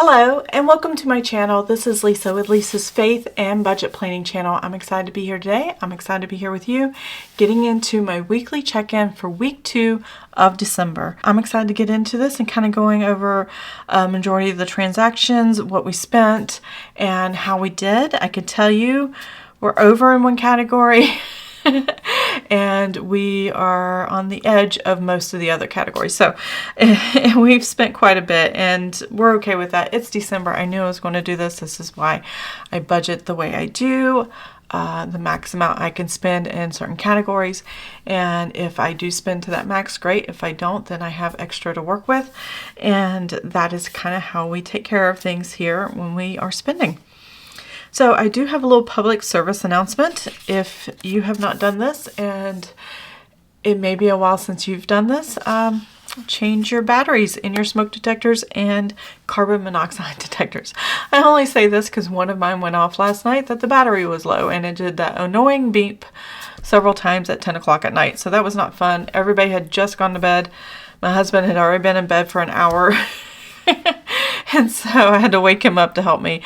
Hello and welcome to my channel. This is Lisa with Lisa's Faith and Budget Planning channel. I'm excited to be here today. I'm excited to be here with you, getting into my weekly check-in for week 2 of December. I'm excited to get into this and kind of going over a majority of the transactions, what we spent, and how we did. I can tell you we're over in one category. And we are on the edge of most of the other categories. So we've spent quite a bit and we're okay with that. It's December. I knew I was going to do this. This is why I budget the way I do. The max amount I can spend in certain categories. And if I do spend to that max, great. If I don't, then I have extra to work with. And that is kind of how we take care of things here when we are spending. So I do have a little public service announcement. If you have not done this, and it may be a while since you've done this, change your batteries in your smoke detectors and carbon monoxide detectors. I only say this because one of mine went off last night that the battery was low, and it did that annoying beep several times at 10 o'clock at night. So that was not fun. Everybody had just gone to bed. My husband had already been in bed for an hour. And so I had to wake him up to help me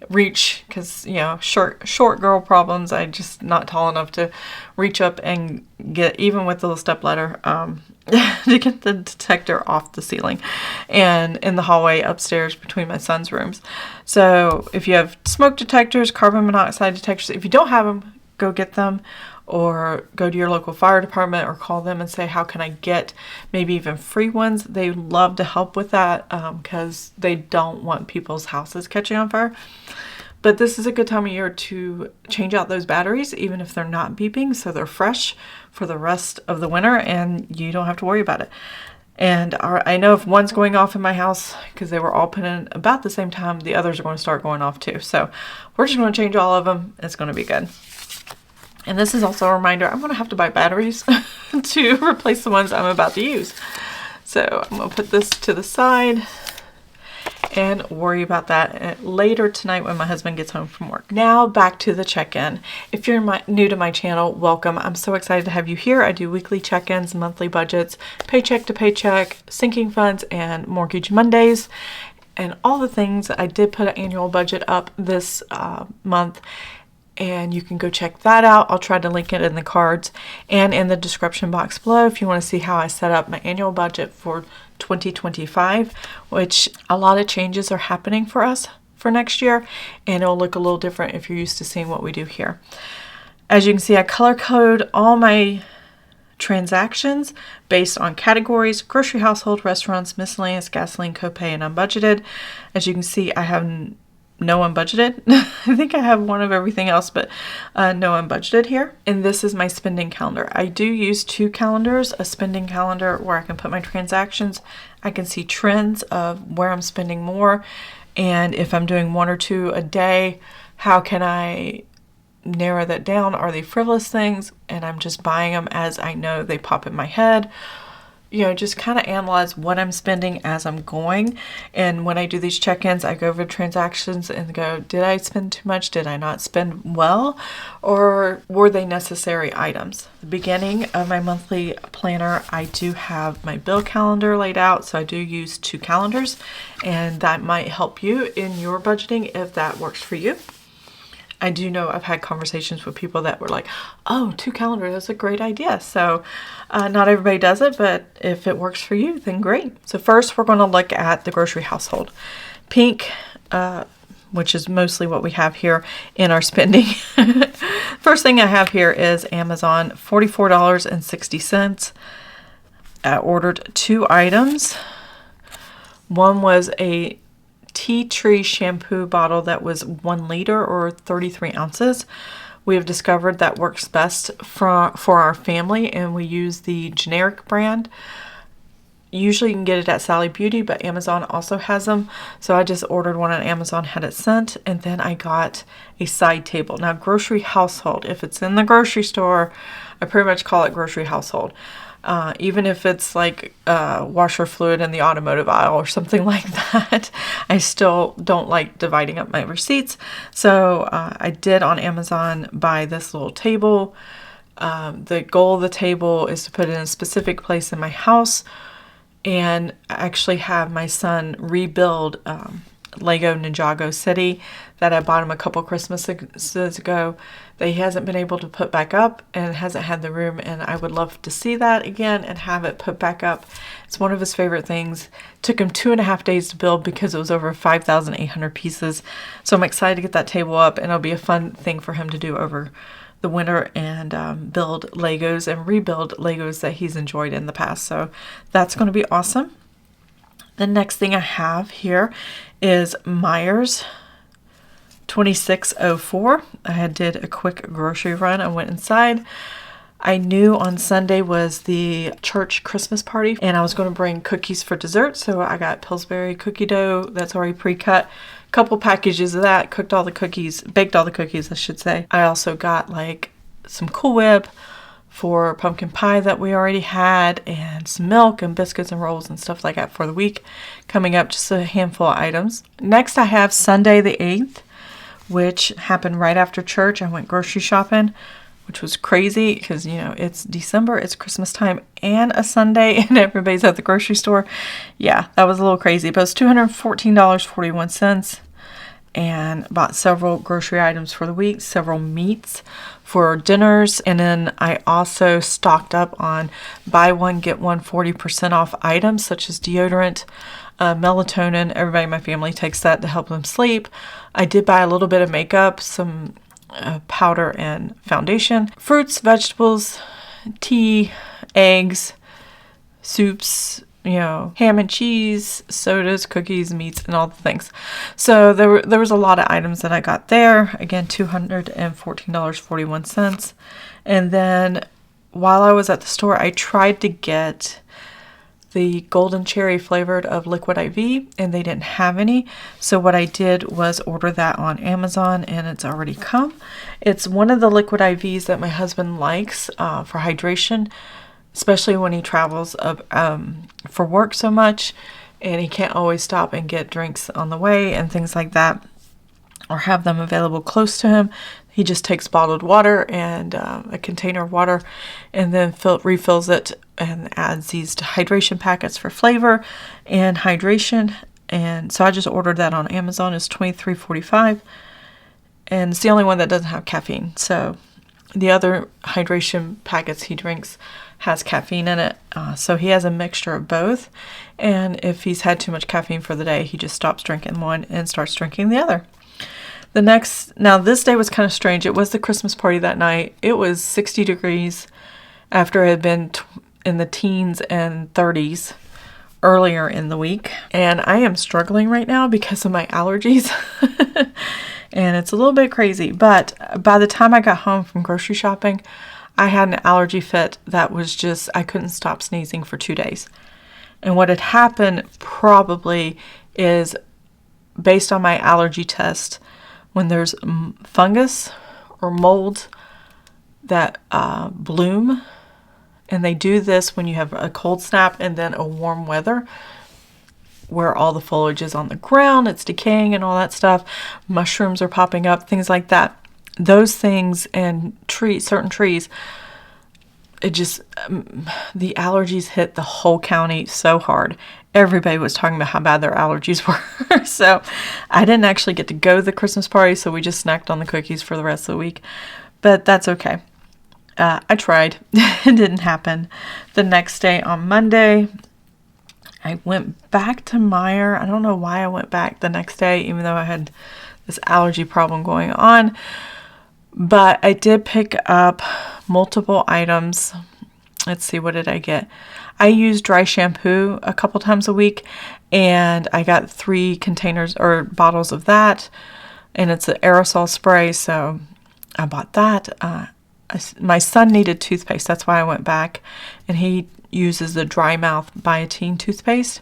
reach, because short girl problems. I just not tall enough to reach up and get, even with the little step ladder, to get the detector off the ceiling and in the hallway upstairs between my son's rooms. So if you have smoke detectors, carbon monoxide detectors, if you don't have them, go get them, or go to your local fire department or call them and say, how can I get maybe even free ones? They love to help with that because they don't want people's houses catching on fire. But this is a good time of year to change out those batteries, even if they're not beeping, so they're fresh for the rest of the winter and you don't have to worry about it. And I know if one's going off in my house, because they were all put in about the same time, the others are going to start going off too. So we're just going to change all of them. It's going to be good. And this is also a reminder, I'm going to have to buy batteries to replace the ones I'm about to use. So I'm going to put this to the side and worry about that later tonight when my husband gets home from work. Now back to the check-in. If you're new to my channel, welcome. I'm so excited to have you here. I do weekly check-ins, monthly budgets, paycheck to paycheck, sinking funds, and mortgage Mondays, and all the things. I did put an annual budget up this month, and you can go check that out. I'll try to link it in the cards and in the description box below if you want to see how I set up my annual budget for 2025, which a lot of changes are happening for us for next year, and it'll look a little different if you're used to seeing what we do here. As you can see, I color code all my transactions based on categories: grocery, household, restaurants, miscellaneous, gasoline, copay, and unbudgeted. As you can see, I have no unbudgeted. I think I have one of everything else, but no unbudgeted here. And this is my spending calendar. I do use 2 calendars, a spending calendar where I can put my transactions. I can see trends of where I'm spending more. And if I'm doing 1 or 2 a day, how can I narrow that down? Are they frivolous things? And I'm just buying them as I know they pop in my head. Just kind of analyze what I'm spending as I'm going. And when I do these check-ins, I go over transactions and go, did I spend too much? Did I not spend well? Or were they necessary items? The beginning of my monthly planner, I do have my bill calendar laid out. So I do use 2 calendars, and that might help you in your budgeting if that works for you. I do know I've had conversations with people that were like, oh, 2 calendars, that's a great idea. So not everybody does it, but if it works for you, then great. So first we're going to look at the grocery household. Pink, which is mostly what we have here in our spending. First thing I have here is Amazon, $44.60. I ordered 2 items. One was a tea tree shampoo bottle that was 1 liter or 33 ounces. We have discovered that works best for our family, and we use the generic brand. Usually you can get it at Sally Beauty, but Amazon also has them. So I just ordered one on Amazon, had it sent, and then I got a side table. Now, grocery household, if it's in the grocery store, I pretty much call it grocery household. Even if it's like washer fluid in the automotive aisle or something like that, I still don't like dividing up my receipts. So I did on Amazon buy this little table. The goal of the table is to put it in a specific place in my house and actually have my son rebuild Lego Ninjago City that I bought him a couple Christmases ago that he hasn't been able to put back up and hasn't had the room, and I would love to see that again and have it put back up. It's one of his favorite things. Took him 2.5 days to build because it was over 5,800 pieces. So I'm excited to get that table up, and it'll be a fun thing for him to do over the winter and build Legos and rebuild Legos that he's enjoyed in the past. So that's going to be awesome. The next thing I have here is Meijer's 2604. I did a quick grocery run. I went inside. I knew on Sunday was the church Christmas party, and I was going to bring cookies for dessert. So I got Pillsbury cookie dough that's already pre-cut. Couple packages of that, baked all the cookies, I should say. I also got like some Cool Whip for pumpkin pie that we already had, and some milk and biscuits and rolls and stuff like that for the week coming up, just a handful of items. Next I have Sunday the 8th, which happened right after church. I went grocery shopping, which was crazy because, you know, it's December, it's Christmas time, and a Sunday, and everybody's at the grocery store. Yeah, that was a little crazy, but it was $214.41, and bought several grocery items for the week, several meats for dinners, and then I also stocked up on buy one, get one 40% off items such as deodorant, melatonin. Everybody in my family takes that to help them sleep. I did buy a little bit of makeup, some powder and foundation, fruits, vegetables, tea, eggs, soups, you know, ham and cheese, sodas, cookies, meats, and all the things. So there was a lot of items that I got there. Again, $214.41. And then while I was at the store, I tried to get the golden cherry flavored of Liquid IV, and they didn't have any. So what I did was order that on Amazon, and it's already come. It's one of the Liquid IVs that my husband likes for hydration, especially when he travels for work so much, and he can't always stop and get drinks on the way and things like that, or have them available close to him. He just takes bottled water and a container of water, and then refills it and adds these hydration packets for flavor and hydration. And so I just ordered that on Amazon. It's $23.45, and it's the only one that doesn't have caffeine. So the other hydration packets he drinks has caffeine in it. So he has a mixture of both. And if he's had too much caffeine for the day, he just stops drinking one and starts drinking the other. Now this day was kind of strange. It was the Christmas party that night. It was 60 degrees after it had been in the teens and 30s earlier in the week. And I am struggling right now because of my allergies. And it's a little bit crazy. But by the time I got home from grocery shopping, I had an allergy fit that was just, I couldn't stop sneezing for 2 days. And what had happened probably is, based on my allergy test, when there's fungus or mold that bloom, and they do this when you have a cold snap and then a warm weather, where all the foliage is on the ground, it's decaying and all that stuff, mushrooms are popping up, things like that. Those things and certain trees, it just, the allergies hit the whole county so hard. Everybody was talking about how bad their allergies were. So I didn't actually get to go to the Christmas party, so we just snacked on the cookies for the rest of the week. But that's okay. I tried. It didn't happen. The next day on Monday, I went back to Meijer. I don't know why I went back the next day, even though I had this allergy problem going on. But I did pick up multiple items. Let's see, what did I get? I use dry shampoo a couple times a week, and I got 3 containers or bottles of that, and it's an aerosol spray, so I bought that. My son needed toothpaste. That's why I went back, and he uses the Dry Mouth Biotin toothpaste.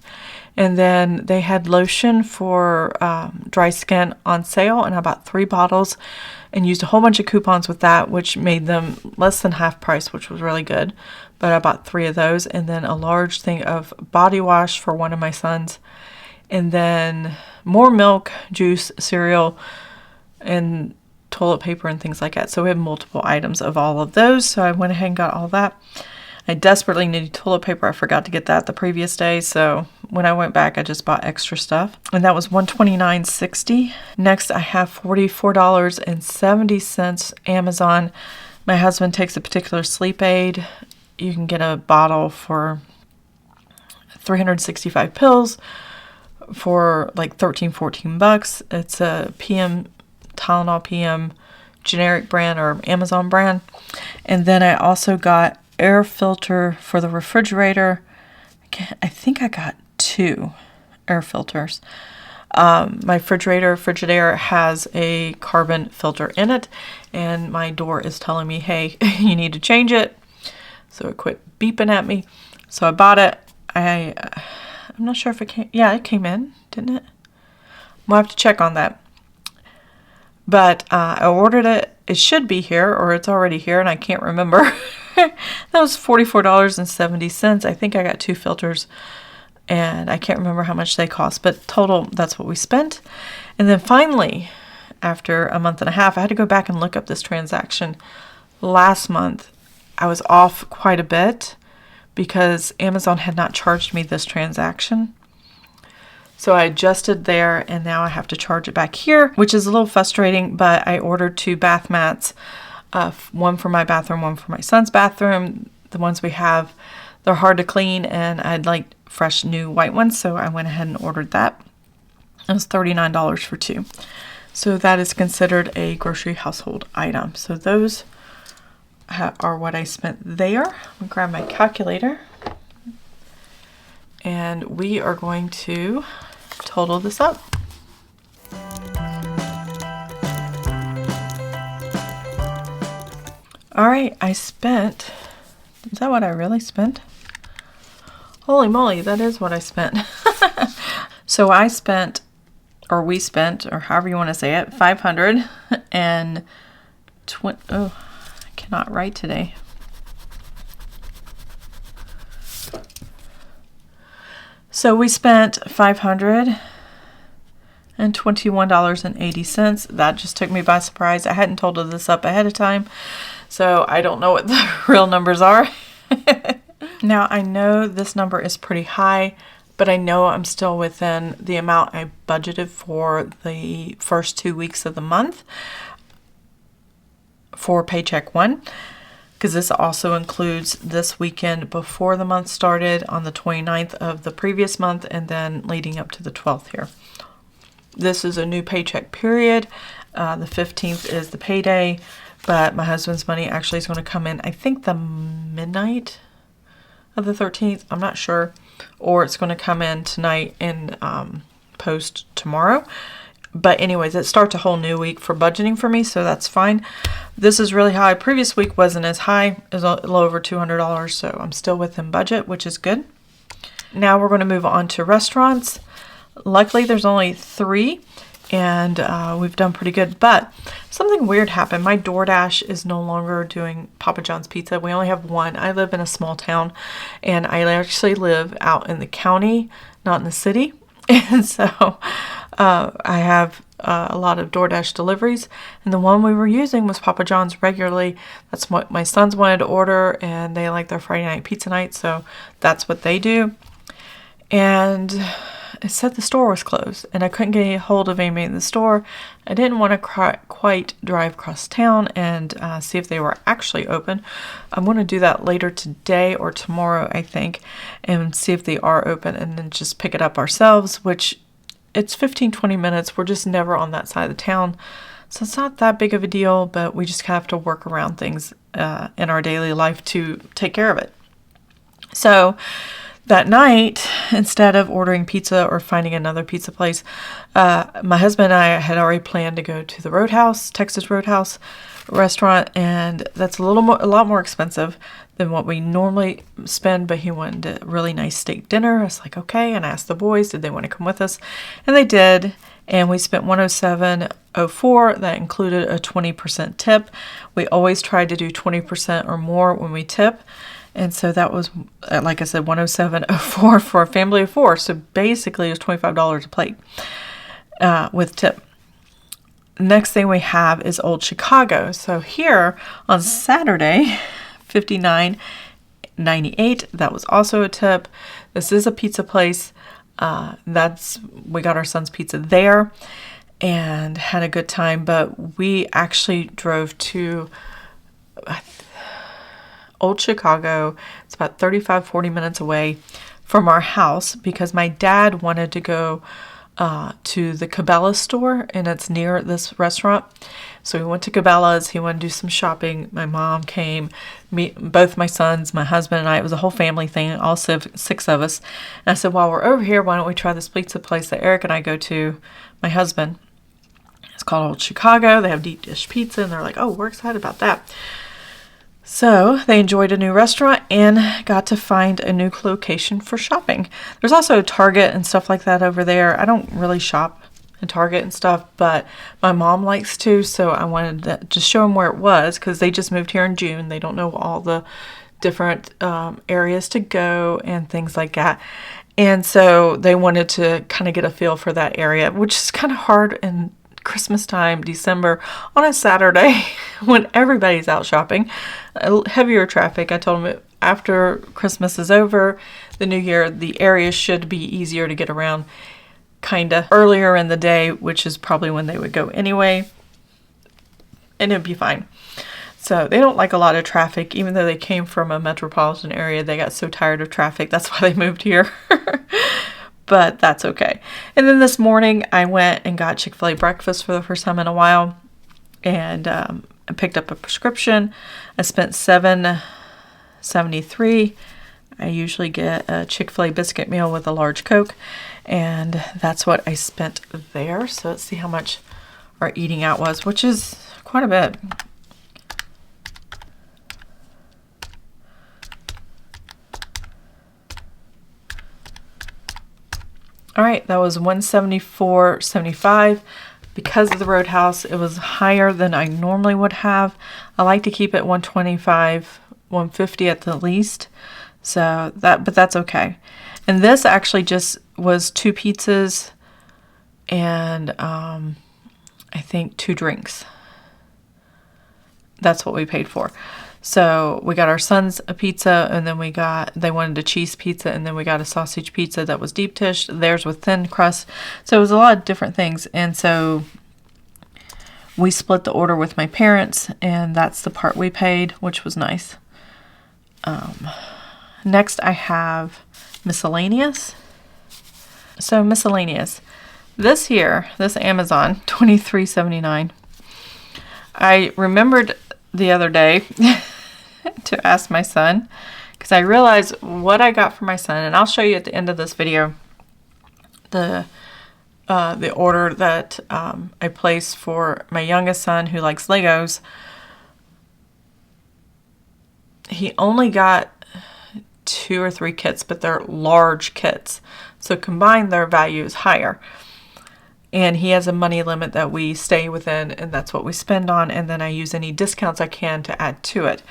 And then they had lotion for dry skin on sale, and I bought 3 bottles and used a whole bunch of coupons with that, which made them less than half price, which was really good. But I bought 3 of those, and then a large thing of body wash for one of my sons, and then more milk, juice, cereal, and toilet paper and things like that. So we have multiple items of all of those. So I went ahead and got all that. I desperately needed toilet paper. I forgot to get that the previous day, so when I went back, I just bought extra stuff. And that was $129.60. Next, I have $44.70 Amazon. My husband takes a particular sleep aid. You can get a bottle for 365 pills for like $13-14. It's a Tylenol PM generic brand or Amazon brand. And then I also got air filter for the refrigerator. I think I got 2 air filters. My Frigidaire has a carbon filter in it, and my door is telling me, hey, you need to change it. So it quit beeping at me. So I bought it. I'm not sure if it came. Yeah, it came in, didn't it? We'll have to check on that. But I ordered it. It should be here, or it's already here, and I can't remember. That was $44.70. I think I got 2 filters, and I can't remember how much they cost. But total, that's what we spent. And then finally, after a month and a half, I had to go back and look up this transaction. Last month, I was off quite a bit because Amazon had not charged me this transaction. So I adjusted there, and now I have to charge it back here, which is a little frustrating, but I ordered 2 bath mats, one for my bathroom, one for my son's bathroom. The ones we have, they're hard to clean, and I'd like fresh new white ones, so I went ahead and ordered that. It was $39 for 2. So that is considered a grocery household item. So those are what I spent there. I'm gonna grab my calculator, and we are going to total this up. All right, I spent, is that what I really spent? Holy moly, that is what I spent. So I spent, or we spent, or however you want to say it, 520, oh, I cannot write today. So we spent $521.80. That just took me by surprise. I hadn't totaled this up ahead of time, so I don't know what the real numbers are. Now, I know this number is pretty high, but I know I'm still within the amount I budgeted for the first 2 weeks of the month for paycheck 1. Because this also includes this weekend before the month started on the 29th of the previous month, and then leading up to the 12th here. This is a new paycheck period. The 15th is the payday, but my husband's money actually is going to come in, I think, the midnight of the 13th. I'm not sure. Or it's going to come in tonight and post tomorrow. But anyways, it starts a whole new week for budgeting for me, so that's fine. This is really high. Previous week wasn't as high. It was a little over $200, so I'm still within budget, which is good. Now we're going to move on to restaurants. Luckily, there's only 3, and we've done pretty good. But something weird happened. My DoorDash is no longer doing Papa John's Pizza. We only have one. I live in a small town, and I actually live out in the county, not in the city. And so I have a lot of DoorDash deliveries, and the one we were using was Papa John's regularly. That's what my sons wanted to order, and they like their Friday night pizza night, so that's what they do. And it said the store was closed, and I couldn't get a hold of anybody in the store. I didn't want to quite drive across town and see if they were actually open. I'm going to do that later today or tomorrow, I think, and see if they are open, and then just pick it up ourselves, which it's 15-20 minutes. We're just never on that side of the town, so it's not that big of a deal, but we just have to work around things in our daily life to take care of it. So that night, instead of ordering pizza or finding another pizza place, my husband and I had already planned to go to the Roadhouse, Texas Roadhouse restaurant, and that's a lot more expensive than what we normally spend, but he wanted a really nice steak dinner. I was like, okay, and I asked the boys, did they want to come with us? And they did, and we spent $107.04. That included a 20% tip. We always try to do 20% or more when we tip. And so that was, like I said, $107.04 for a family of 4. So basically it was $25 a plate with tip. Next thing we have is Old Chicago. So here on Saturday, 59 $1.98. That was also a tip. This is a pizza place. We got our son's pizza there and had a good time, but we actually drove to Old Chicago. It's about 35-40 minutes away from our house because my dad wanted to go to the Cabela's store, and it's near this restaurant. So we went to Cabela's. He wanted to do some shopping. My mom came, both my sons, my husband, and I. It was a whole family thing, all 6 of us. And I said, while we're over here, why don't we try this pizza place that Eric and I go to, my husband. It's called Old Chicago. They have deep dish pizza, and they're like, oh, we're excited about that. So they enjoyed a new restaurant and got to find a new location for shopping. There's also Target and stuff like that over there. I don't really shop in Target and stuff, but my mom likes to, so I wanted to just show them where it was because they just moved here in June. They don't know all the different areas to go and things like that. And so they wanted to kind of get a feel for that area, which is kind of hard in Christmas time, December, on a Saturday when everybody's out shopping. Heavier traffic. I told them after Christmas is over, the new year, the area should be easier to get around kind of earlier in the day, which is probably when they would go anyway, and it'd be fine. So they don't like a lot of traffic, even though they came from a metropolitan area. They got so tired of traffic. That's why they moved here. But that's okay. And then this morning I went and got Chick-fil-A breakfast for the first time in a while, and I picked up a prescription. I spent $7.73. I usually get a Chick-fil-A biscuit meal with a large Coke, and that's what I spent there. So let's see how much our eating out was, which is quite a bit. All right, that was $174.75. Because of the Roadhouse, it was higher than I normally would have. I like to keep it $125, $150 at the least. So but that's okay. And this actually just was 2 pizzas and I think 2 drinks. That's what we paid for. So we got our sons a pizza, and then they wanted a cheese pizza, and then we got a sausage pizza that was deep dish, theirs with thin crust. So it was a lot of different things. And so we split the order with my parents, and that's the part we paid, which was nice. Next I have miscellaneous. So miscellaneous. This Amazon, $23.79. I remembered the other day to ask my son, because I realized what I got for my son, and I'll show you at the end of this video the order that I placed for my youngest son who likes Legos. He only got 2 or 3 kits, but they're large kits, so combined their value is higher. And he has a money limit that we stay within, and that's what we spend on, and then I use any discounts I can to add to it.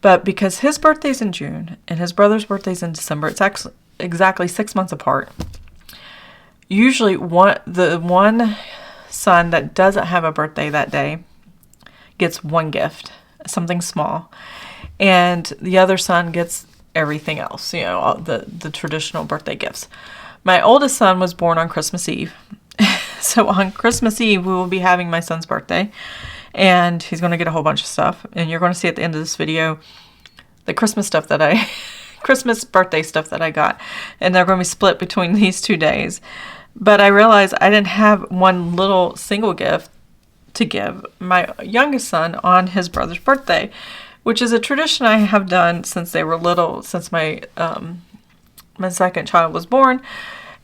But because his birthday's in June and his brother's birthday's in December, it's actually exactly 6 months apart. Usually the one son that doesn't have a birthday that day gets 1 gift, something small, and the other son gets everything else, all the traditional birthday gifts. My oldest son was born on Christmas Eve. So on Christmas Eve, we will be having my son's birthday, and he's going to get a whole bunch of stuff. And you're going to see at the end of this video the Christmas birthday stuff that I got. And they're going to be split between these 2 days. But I realized I didn't have one little single gift to give my youngest son on his brother's birthday, which is a tradition I have done since they were little, since my second child was born.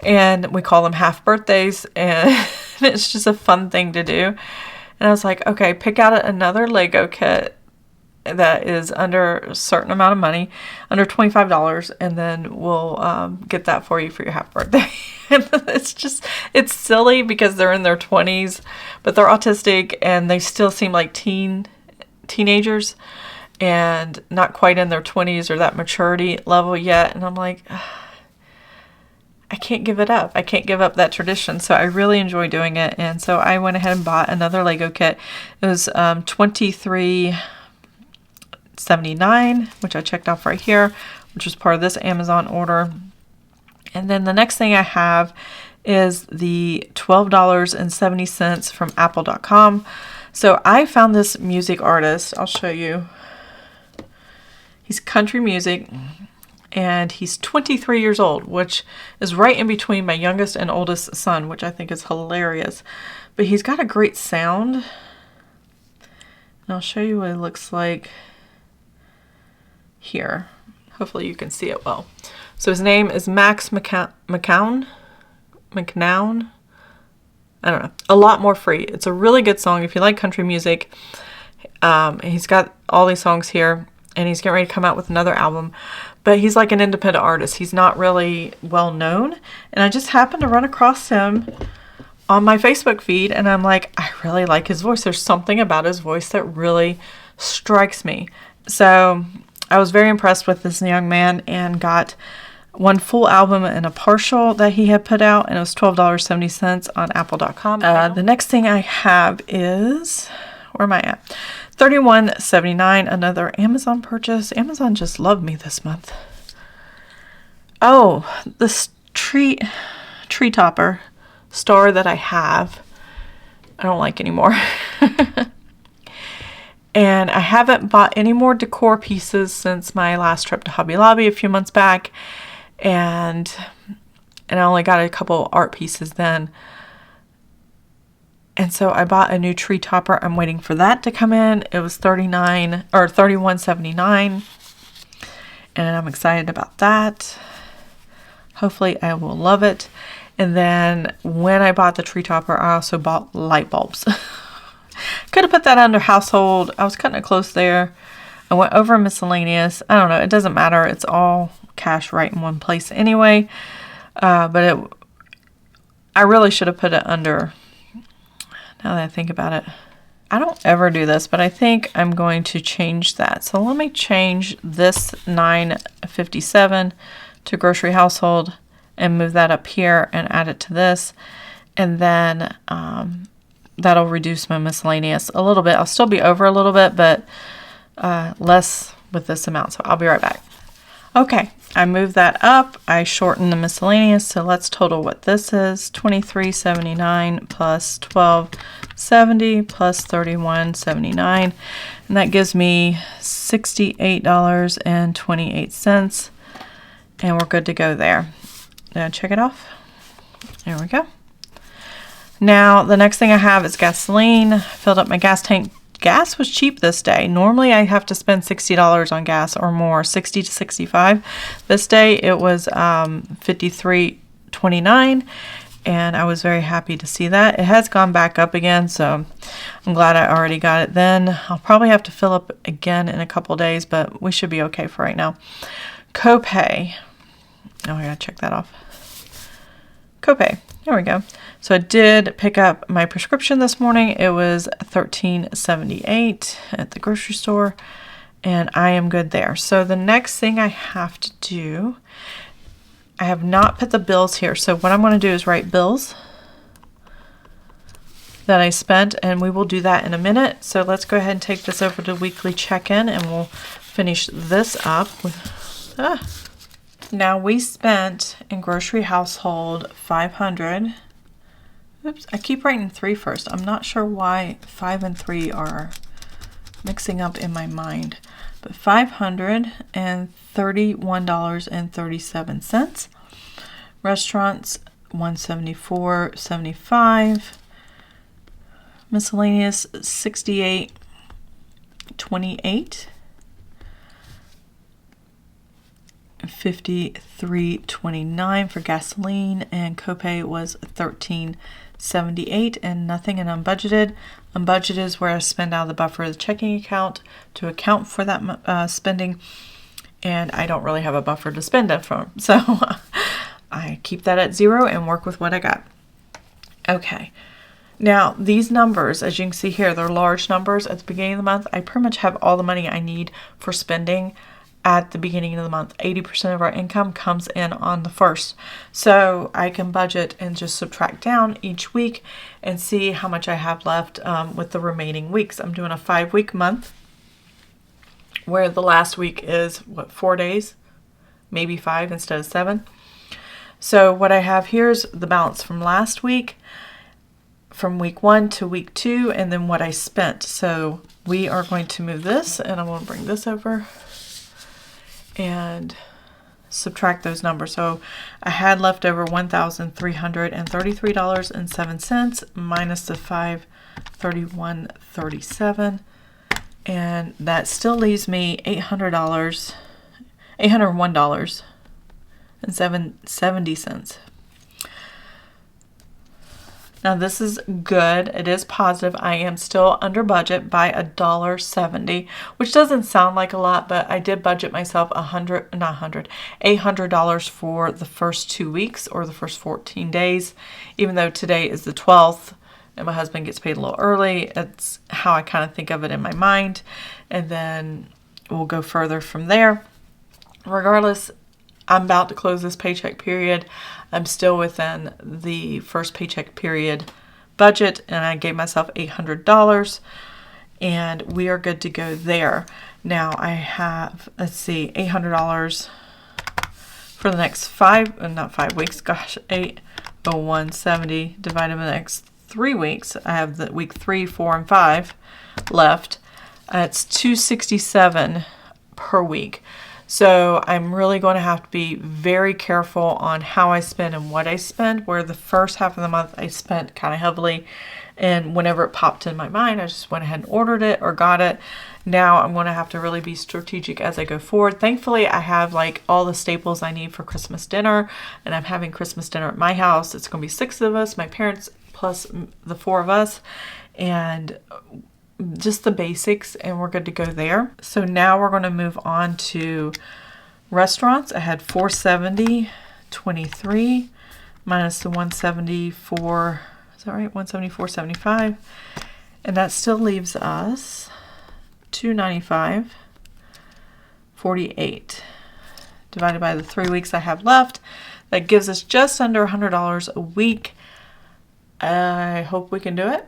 And we call them half birthdays, and it's just a fun thing to do. And I was like, okay, pick out another Lego kit that is under a certain amount of money, under $25, and then we'll get that for you for your half birthday. And it's silly because they're in their 20s, but they're autistic, and they still seem like teenagers, and not quite in their 20s or that maturity level yet. And I'm like, I can't give it up. I can't give up that tradition. So I really enjoy doing it. And so I went ahead and bought another Lego kit. It was $23 $12.79, which I checked off right here, which was part of this Amazon order. And then the next thing I have is the $12.70 from apple.com. So I found this music artist. I'll show you. He's country music, and he's 23 years old, which is right in between my youngest and oldest son, which I think is hilarious. But he's got a great sound. And I'll show you what it looks like here. Hopefully you can see it well. So his name is Max McCown. I don't know. A Lot More Free. It's a really good song if you like country music. He's got all these songs here, and he's getting ready to come out with another album. But he's like an independent artist. He's not really well known. And I just happened to run across him on my Facebook feed, and I'm like, I really like his voice. There's something about his voice that really strikes me. So I was very impressed with this young man and got one full album and a partial that he had put out, and it was $12.70 on apple.com. The next thing I have is, where am I at? $31.79, another Amazon purchase. Amazon just loved me this month. Oh, this tree topper star that I have, I don't like anymore. And I haven't bought any more decor pieces since my last trip to Hobby Lobby a few months back. And I only got a couple art pieces then. And so I bought a new tree topper. I'm waiting for that to come in. It was $31.79. And I'm excited about that. Hopefully I will love it. And then when I bought the tree topper, I also bought light bulbs. Could have put that under household. I was cutting it close there. I went over miscellaneous. I don't know. It doesn't matter. It's all cash right in one place anyway. But I really should have put it under, now that I think about it. I don't ever do this, but I think I'm going to change that. So let me change this $9.57 to grocery household and move that up here and add it to this. And then that'll reduce my miscellaneous a little bit. I'll still be over a little bit, but less with this amount. So I'll be right back. Okay, I moved that up. I shortened the miscellaneous. So let's total what this is. $23.79 plus $12.70 plus $31.79. And that gives me $68.28. And we're good to go there. Now check it off. There we go. Now, the next thing I have is gasoline. Filled up my gas tank. Gas was cheap this day. Normally, I have to spend $60 on gas or more, 60 to 65. This day, it was $53.29, and I was very happy to see that. It has gone back up again, so I'm glad I already got it then. I'll probably have to fill up again in a couple days, but we should be okay for right now. Copay. Oh, I gotta check that off. Copay. There we go. So I did pick up my prescription this morning. It was $13.78 at the grocery store, and I am good there. So the next thing I have to do, I have not put the bills here. So what I'm going to do is write bills that I spent, and we will do that in a minute. So let's go ahead and take this over to weekly check-in, and we'll finish this up with... Now we spent in grocery household $500. Oops, I keep writing 3 first. I'm not sure why 5 and 3 are mixing up in my mind. But $531.37. Restaurants $174.75. Miscellaneous $68.28. $53.29 for gasoline, and copay was $13.78, and nothing in unbudgeted. Unbudgeted is where I spend out of the buffer of the checking account to account for that spending, and I don't really have a buffer to spend it from, so I keep that at 0 and work with what I got. Okay, now these numbers, as you can see here, they're large numbers at the beginning of the month. I pretty much have all the money I need for spending at the beginning of the month. 80% of our income comes in on the 1st. So I can budget and just subtract down each week and see how much I have left with the remaining weeks. I'm doing a 5-week month where the last week is, what, 4 days? Maybe 5 instead of 7. So what I have here is the balance from last week, from week 1 to week 2, and then what I spent. So we are going to move this, and I'm going to bring this over and subtract those numbers. So I had left over $1,333.07 minus the $531.37, and that still leaves me $801.70. Now this is good. It is positive. I am still under budget by $1.70, which doesn't sound like a lot, but I did budget myself $800 for the first 2 weeks, or the first 14 days, even though today is the 12th and my husband gets paid a little early. It's how I kind of think of it in my mind, and then we'll go further from there. Regardless, I'm about to close this paycheck period. I'm still within the first paycheck period budget, and I gave myself $800, and we are good to go there. Now I have, let's see, $800 for the next not 5 weeks, gosh, 801.70 divided by the next 3 weeks. I have the week 3, 4, and 5 left. It's $267 per week. So I'm really going to have to be very careful on how I spend and what I spend, where the first half of the month I spent kind of heavily, and whenever it popped in my mind, I just went ahead and ordered it or got it. Now I'm going to have to really be strategic as I go forward. Thankfully, I have like all the staples I need for Christmas dinner, and I'm having Christmas dinner at my house. It's going to be 6 of us, my parents plus the 4 of us, and just the basics, and we're good to go there. So now we're going to move on to restaurants. I had $470.23 minus the $174. Is that right? $174.75, and that still leaves us $295.48 divided by the 3 weeks I have left. That gives us just under $100 a week. I hope we can do it.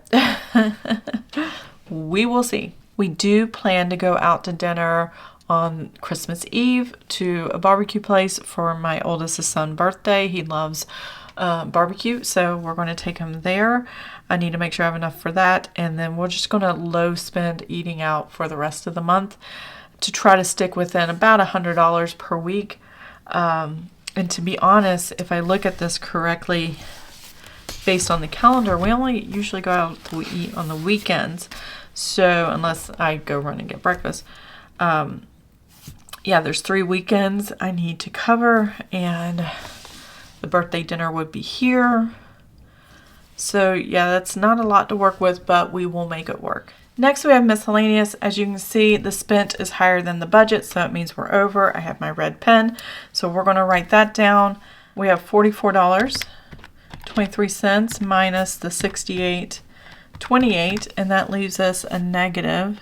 We will see. We do plan to go out to dinner on Christmas Eve to a barbecue place for my oldest son's birthday. He loves barbecue, so we're going to take him there. I need to make sure I have enough for that, and then we're just going to low spend eating out for the rest of the month to try to stick within about $100 per week. And to be honest, if I look at this correctly, based on the calendar, we only usually go out to eat on the weekends. So unless I go run and get breakfast, yeah, there's 3 weekends I need to cover, and the birthday dinner would be here. So yeah, that's not a lot to work with, but we will make it work. Next, we have miscellaneous. As you can see, the spent is higher than the budget, so it means we're over. I have my red pen, so we're going to write that down. We have $44.23 minus the $68.28, and that leaves us a negative,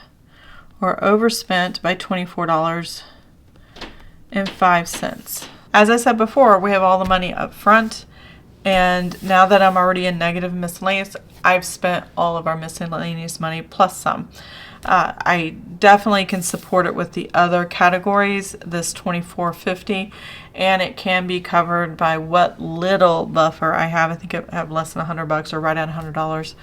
or overspent by $24.05. As I said before, we have all the money up front, and now that I'm already in negative miscellaneous, I've spent all of our miscellaneous money plus some. I definitely can support it with the other categories, this $24.50, and it can be covered by what little buffer I have. I think I have less than $100 or right at $100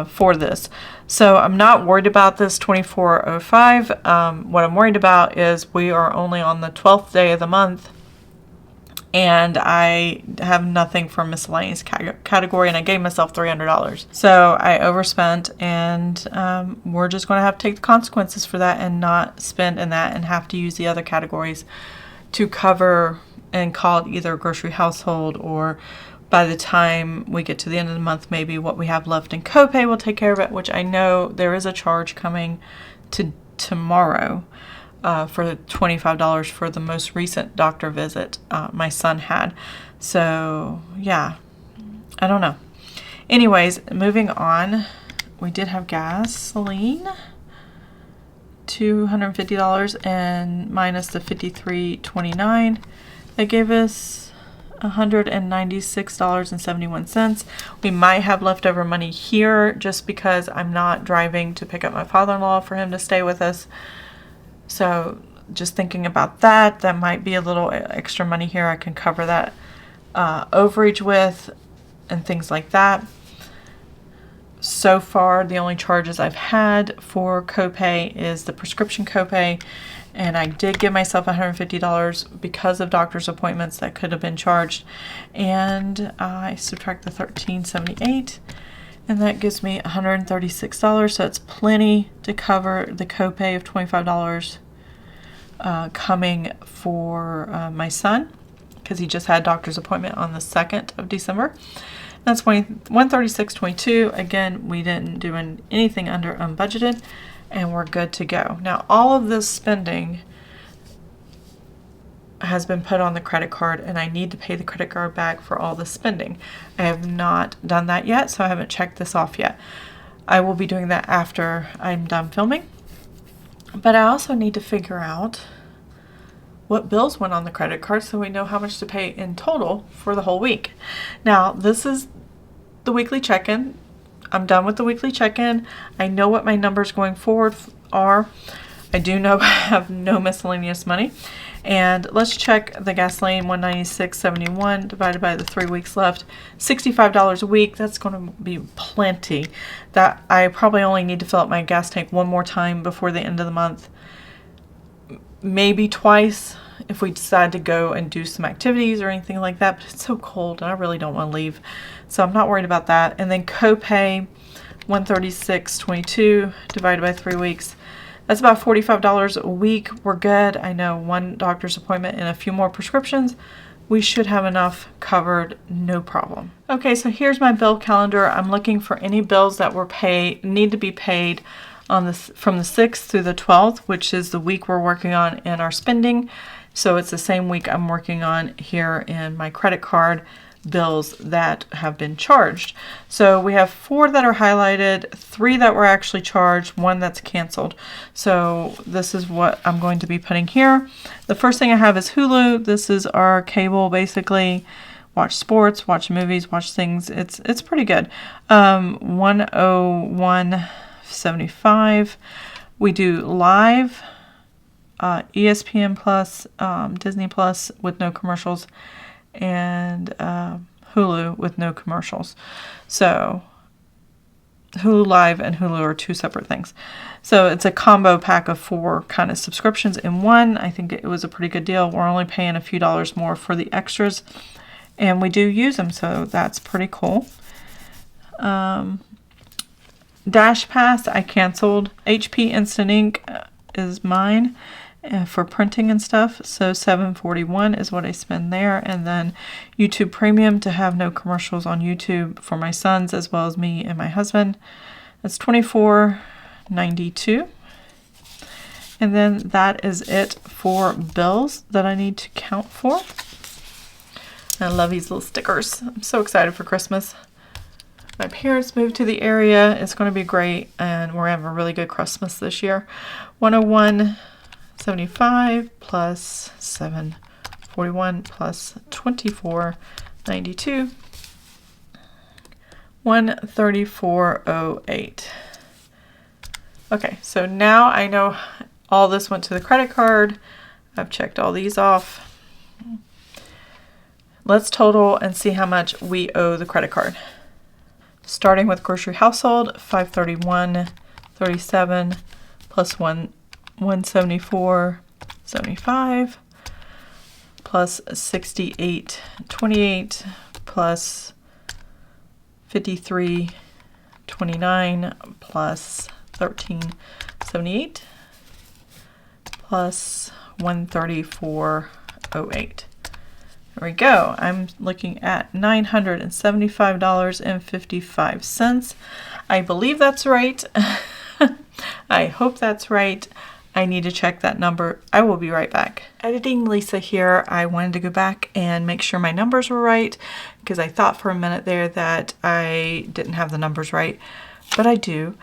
for this. So I'm not worried about this $24.05. What I'm worried about is we are only on the 12th day of the month, and I have nothing for miscellaneous category, and I gave myself $300. So I overspent, and we're just going to have to take the consequences for that and not spend in that and have to use the other categories to cover and call it either grocery household, or by the time we get to the end of the month, maybe what we have left in copay will take care of it, which I know there is a charge coming to tomorrow. For $25 for the most recent doctor visit my son had. So yeah, I don't know. Anyways, moving on, we did have gasoline, $250, and minus the $53.29. That gave us $196.71. We might have leftover money here just because I'm not driving to pick up my father-in-law for him to stay with us. So just thinking about that, that might be a little extra money here I can cover that overage with and things like that. So far, the only charges I've had for copay is the prescription copay, and I did give myself $150 because of doctor's appointments that could have been charged, and I subtract the $13.78, and that gives me $136, so it's plenty to cover the copay of $25 coming for my son, because he just had a doctor's appointment on the 2nd of December. That's $136.22. Again, we didn't do anything under unbudgeted, and we're good to go. Now, all of this spending has been put on the credit card, and I need to pay the credit card back for all the spending. I have not done that yet, so I haven't checked this off yet. I will be doing that after I'm done filming. But I also need to figure out what bills went on the credit card so we know how much to pay in total for the whole week. Now, this is the weekly check-in. I'm done with the weekly check-in. I know what my numbers going forward are. I do know I have no miscellaneous money. And let's check the gasoline, $196.71 divided by the 3 weeks left, $65 a week. That's going to be plenty. That I probably only need to fill up my gas tank one more time before the end of the month. Maybe twice if we decide to go and do some activities or anything like that, but it's so cold and I really don't want to leave, so I'm not worried about that. And then copay, $136.22 divided by 3 weeks. That's about $45 a week. We're good. I know one doctor's appointment and a few more prescriptions. We should have enough covered, no problem. Okay, so here's my bill calendar. I'm looking for any bills that need to be paid from the 6th through the 12th, which is the week we're working on in our spending. So it's the same week I'm working on here in my credit card bills that have been charged. So we have 4 that are highlighted, 3 that were actually charged, 1 that's canceled. So this is what I'm going to be putting here. The first thing I have is Hulu. This is our cable, basically. Watch sports, watch movies, watch things. It's pretty good. $101.75. We do live, ESPN Plus, Disney Plus with no commercials, and Hulu with no commercials. So Hulu Live and Hulu are 2 separate things. So it's a combo pack of 4 kind of subscriptions in one. I think it was a pretty good deal. We're only paying a few dollars more for the extras, and we do use them, so that's pretty cool. Dash Pass, I canceled. HP Instant Ink is mine for printing and stuff, so $7.41 is what I spend there. And then YouTube Premium to have no commercials on YouTube for my sons as well as me and my husband. That's $24.92. And then that is it for bills that I need to count for. I love these little stickers. I'm so excited for Christmas. My parents moved to the area. It's going to be great, and we're having a really good Christmas this year. $101.75 plus $7.41 plus $24.92. $134.08. Okay, so now I know all this went to the credit card. I've checked all these off. Let's total and see how much we owe the credit card. Starting with grocery household, $531.37 plus $174.75 plus $68.28 plus $53.29 plus $13.78 plus $134.08. There we go. I'm looking at $975.55. I believe that's right. I hope that's right. I need to check that number. I will be right back. Editing Lisa here. I wanted to go back and make sure my numbers were right, because I thought for a minute there that I didn't have the numbers right, but I do.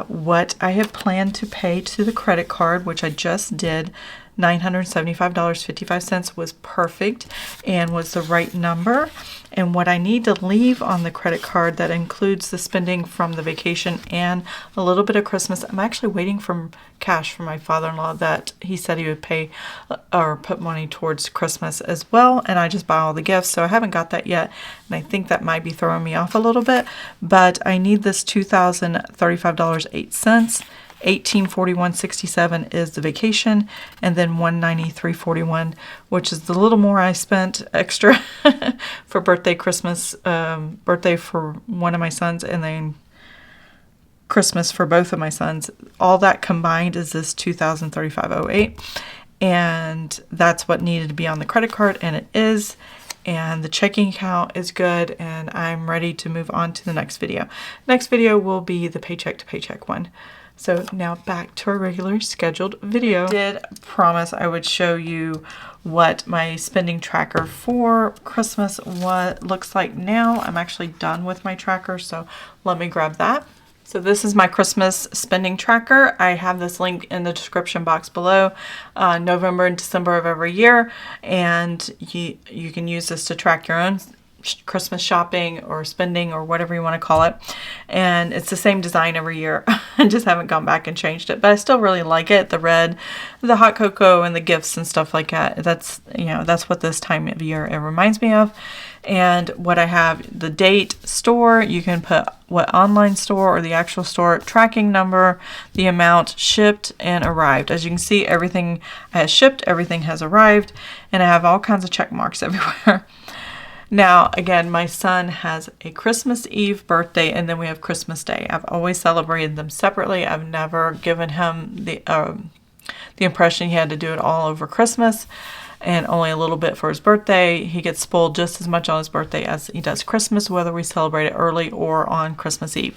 What I have planned to pay to the credit card, which I just did, $975.55 was perfect and was the right number. And what I need to leave on the credit card that includes the spending from the vacation and a little bit of Christmas. I'm actually waiting for cash from my father-in-law that he said he would pay or put money towards Christmas as well. And I just buy all the gifts, so I haven't got that yet. And I think that might be throwing me off a little bit, but I need this $2,035.08. $1841.67 is the vacation, and then $193.41, which is the little more I spent extra for birthday, Christmas, birthday for one of my sons, and then Christmas for both of my sons. All that combined is this $2,035.08, and that's what needed to be on the credit card, and it is. And the checking account is good, and I'm ready to move on to the next video. Next video will be the paycheck to paycheck one. So now back to our regularly scheduled video. I did promise I would show you what my spending tracker for Christmas looks like now. I'm actually done with my tracker, so let me grab that. So this is my Christmas spending tracker. I have this link in the description box below, November and December of every year, and you can use this to track your own Christmas shopping or spending or whatever you want to call it. And it's the same design every year. I just haven't gone back and changed it, but I still really like it. The red, the hot cocoa, and the gifts and stuff like that. That's, you know, that's what this time of year it reminds me of. And what I have, the date, store, you can put what online store or the actual store, tracking number, the amount, shipped and arrived. As you can see, everything has shipped, everything has arrived, and I have all kinds of check marks everywhere. Now, again, my son has a Christmas Eve birthday, and then we have Christmas Day. I've always celebrated them separately. I've never given him the impression he had to do it all over Christmas and only a little bit for his birthday. He gets spoiled just as much on his birthday as he does Christmas, whether we celebrate it early or on Christmas Eve.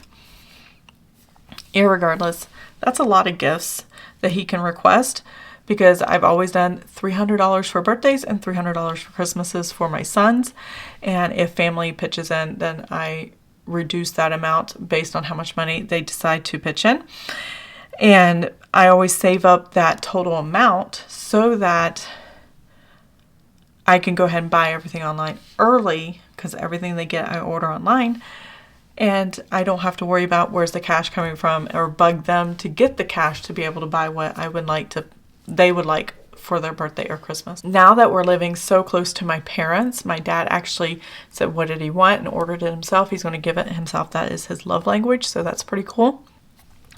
Irregardless, that's a lot of gifts that he can request, because I've always done $300 for birthdays and $300 for Christmases for my sons. And if family pitches in, then I reduce that amount based on how much money they decide to pitch in. And I always save up that total amount so that I can go ahead and buy everything online early, because everything they get I order online. And I don't have to worry about where's the cash coming from or bug them to get the cash to be able to buy what I would like to they would like for their birthday or Christmas. Now that we're living so close to my parents, my dad actually said what did he want and ordered it himself. He's going to give it himself. That is his love language, so that's pretty cool.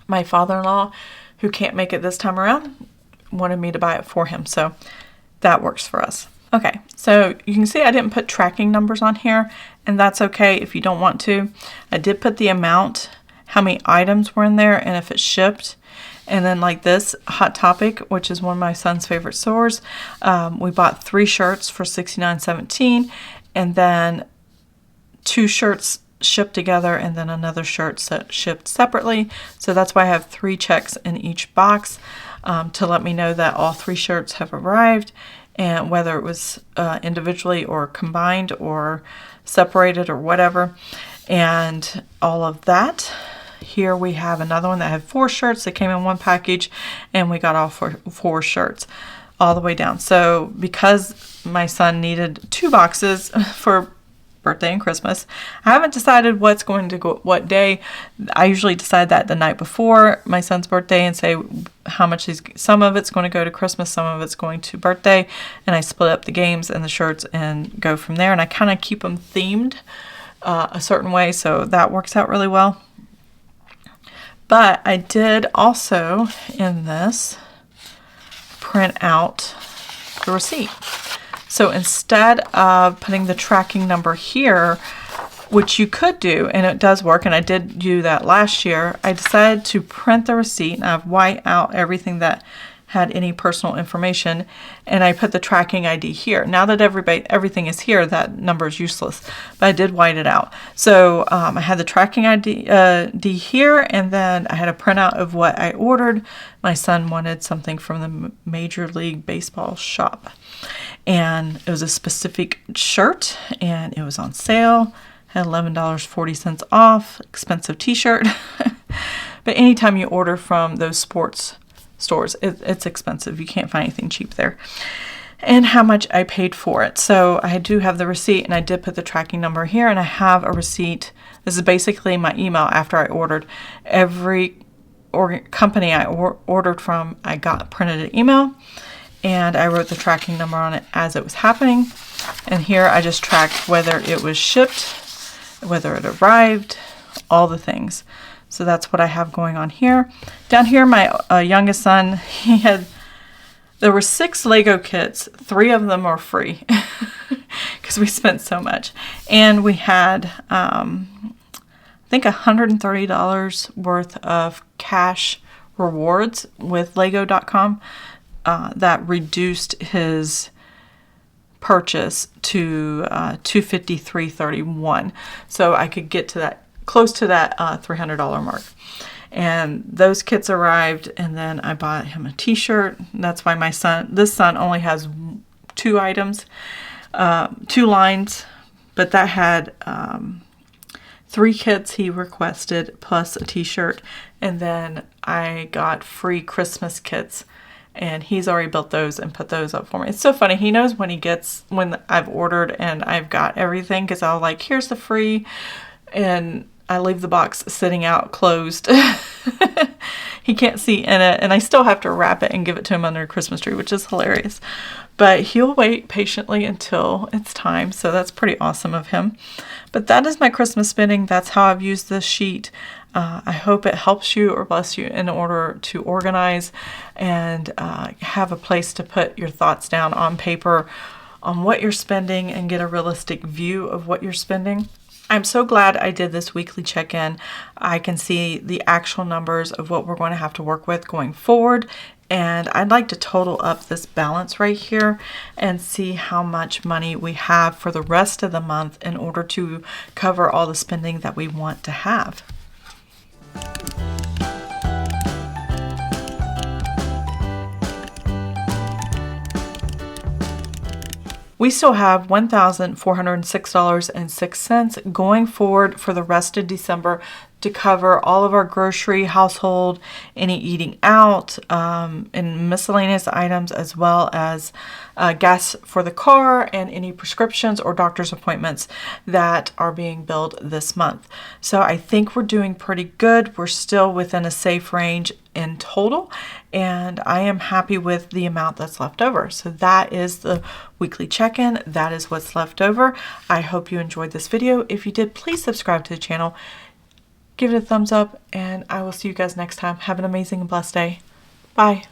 My father-in-law, who can't make it this time around, wanted me to buy it for him, so that works for us. Okay, so you can see I didn't put tracking numbers on here, and that's okay if you don't want to. I did put the amount, how many items were in there, and if it shipped. And then like this, Hot Topic, which is one of my son's favorite stores, we bought 3 shirts for $69.17, and then 2 shirts shipped together, and then another shirt shipped separately. So that's why I have 3 checks in each box to let me know that all 3 shirts have arrived, and whether it was individually or combined or separated or whatever, and all of that. Here we have another one that had 4 shirts that came in one package, and we got all 4 shirts all the way down. So because my son needed 2 boxes for birthday and Christmas, I haven't decided what's going to go what day. I usually decide that the night before my son's birthday and say how much some of it's going to go to Christmas, some of it's going to birthday, and I split up the games and the shirts and go from there. And I kind of keep them themed a certain way, so that works out really well. But I did also, in this, print out the receipt. So instead of putting the tracking number here, which you could do, and it does work, and I did do that last year, I decided to print the receipt, and I've whited out everything that had any personal information, and I put the tracking ID here. Now that everything is here, that number is useless, but I did white it out. So I had the tracking ID here, and then I had a printout of what I ordered. My son wanted something from the Major League Baseball shop, and it was a specific shirt, and it was on sale, had $11.40 off, expensive t-shirt. But anytime you order from those sports stores. It's expensive. You can't find anything cheap there. And how much I paid for it. So I do have the receipt, and I did put the tracking number here, and I have a receipt. This is basically my email after I ordered. Every company I ordered from, I got printed an email, and I wrote the tracking number on it as it was happening. And here I just tracked whether it was shipped, whether it arrived, all the things. So that's what I have going on here. Down here, my youngest son, there were 6 Lego kits. 3 of them are free because we spent so much. And we had, I think, $130 worth of cash rewards with Lego.com that reduced his purchase to $253.31. So I could get to that, close to that $300 mark. And those kits arrived, and then I bought him a t-shirt. That's why this son only has 2 items, 2 lines, but that had 3 kits he requested plus a t-shirt. And then I got free Christmas kits, and he's already built those and put those up for me. It's so funny. He knows when I've ordered and I've got everything, because I'll like, here's the free, and I leave the box sitting out closed. He can't see in it, and I still have to wrap it and give it to him under a Christmas tree, which is hilarious. But he'll wait patiently until it's time, so that's pretty awesome of him. But that is my Christmas spending. That's how I've used this sheet. I hope it helps you or bless you in order to organize and have a place to put your thoughts down on paper on what you're spending and get a realistic view of what you're spending. I'm so glad I did this weekly check-in. I can see the actual numbers of what we're going to have to work with going forward. And I'd like to total up this balance right here and see how much money we have for the rest of the month in order to cover all the spending that we want to have. We still have $1,406.06 going forward for the rest of December to cover all of our grocery, household, any eating out, and miscellaneous items, as well as gas for the car and any prescriptions or doctor's appointments that are being billed this month. So I think we're doing pretty good. We're still within a safe range in total, and I am happy with the amount that's left over. So that is the weekly check-in. That is what's left over. I hope you enjoyed this video. If you did, please subscribe to the channel. Give it a thumbs up, and I will see you guys next time. Have an amazing and blessed day. Bye.